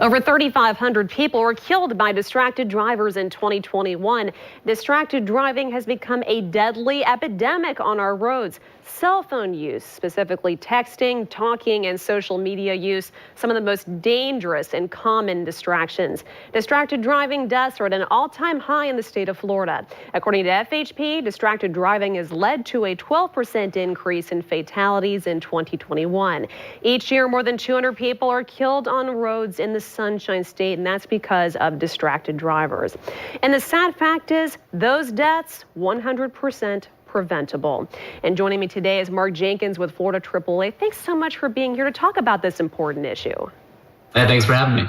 Over 3,500 people were killed by distracted drivers in 2021. Distracted driving has become a deadly epidemic on our roads. Cell phone use, specifically texting, talking, and social media use, some of the most dangerous and common distractions. Distracted driving deaths are at an all-time high in the state of Florida. According to FHP, distracted driving has led to a 12% increase in fatalities in 2021. Each year, more than 200 people are killed on roads in the Sunshine State, and that's because of distracted drivers. And the sad fact is, those deaths, 100% preventable. And joining me today is Mark Jenkins with Florida AAA. Thanks so much for being here to talk about this important issue. Hey, thanks for having me.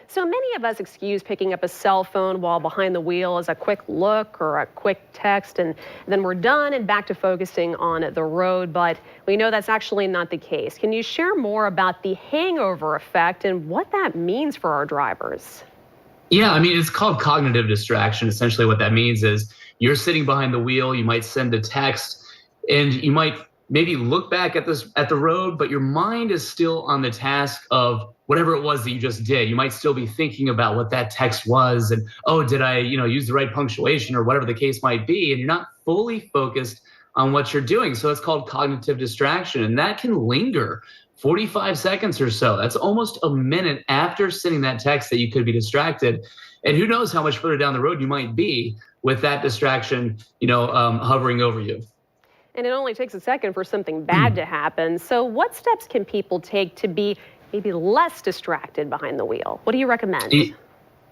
So many of us excuse picking up a cell phone while behind the wheel as a quick look or a quick text, and then we're done and back to focusing on the road. But we know that's actually not the case. Can you share more about the hangover effect and what that means for our drivers? Yeah, I mean, it's called cognitive distraction. Essentially what that means is you're sitting behind the wheel, you might send a text, and you might maybe look back at the road, but your mind is still on the task of whatever it was that you just did. You might still be thinking about what that text was and, oh, did I, use the right punctuation or whatever the case might be, and you're not fully focused on what you're doing. So it's called cognitive distraction, and that can linger 45 seconds or so. That's almost a minute after sending that text that you could be distracted. And who knows how much further down the road you might be with that distraction, hovering over you. And it only takes a second for something bad to happen. So what steps can people take to be maybe less distracted behind the wheel? What do you recommend?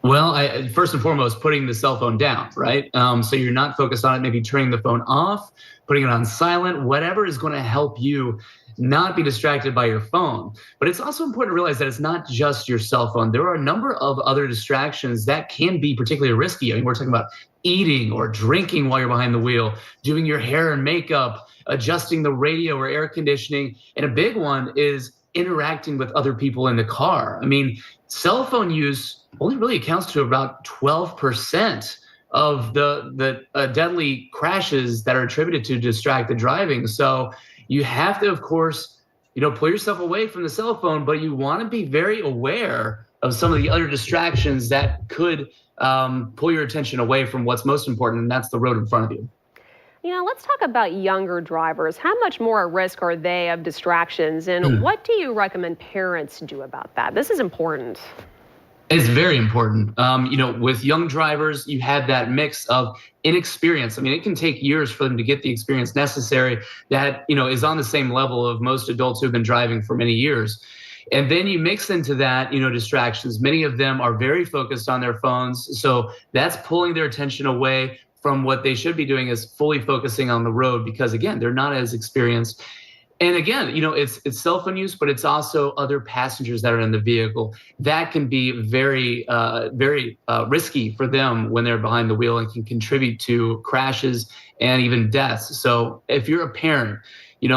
Well, first and foremost, putting the cell phone down, right? So you're not focused on it, maybe turning the phone off, putting it on silent, whatever is going to help you not be distracted by your phone. But it's also important to realize that it's not just your cell phone. There are a number of other distractions that can be particularly risky. I mean, we're talking about eating or drinking while you're behind the wheel, doing your hair and makeup, adjusting the radio or air conditioning. And a big one is interacting with other people in the car. I mean, cell phone use only really accounts to about 12% of the deadly crashes that are attributed to distracted driving. So you have to, of course, pull yourself away from the cell phone, but you want to be very aware of some of the other distractions that could pull your attention away from what's most important, and that's the road in front of you. Let's talk about younger drivers. How much more at risk are they of distractions, and what do you recommend parents do about that? This is important. It's very important. With young drivers, you have that mix of inexperience. I mean, it can take years for them to get the experience necessary that, is on the same level of most adults who've been driving for many years. And then you mix into that, distractions. Many of them are very focused on their phones. So that's pulling their attention away from what they should be doing, is fully focusing on the road, because again, they're not as experienced. And again, it's cell phone use, but it's also other passengers that are in the vehicle. That can be very, very risky for them when they're behind the wheel, and can contribute to crashes and even deaths. So if you're a parent, you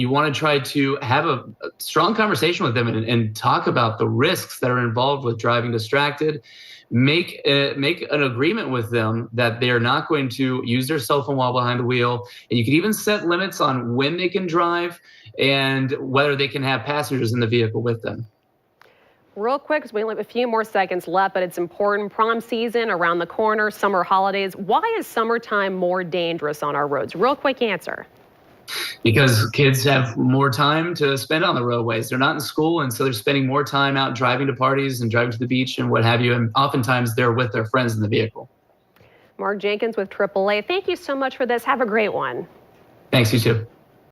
want to try to have a strong conversation with them and talk about the risks that are involved with driving distracted. Make an agreement with them that they're not going to use their cell phone while behind the wheel. And you can even set limits on when they can drive and whether they can have passengers in the vehicle with them. Real quick, because we only have a few more seconds left, but it's important. Prom season around the corner, summer holidays. Why is summertime more dangerous on our roads? Real quick answer. Because kids have more time to spend on the roadways. They're not in school, and so they're spending more time out driving to parties and driving to the beach and what have you, and oftentimes they're with their friends in the vehicle. Mark Jenkins with AAA, thank you so much for this. Have a great one. Thanks, you too.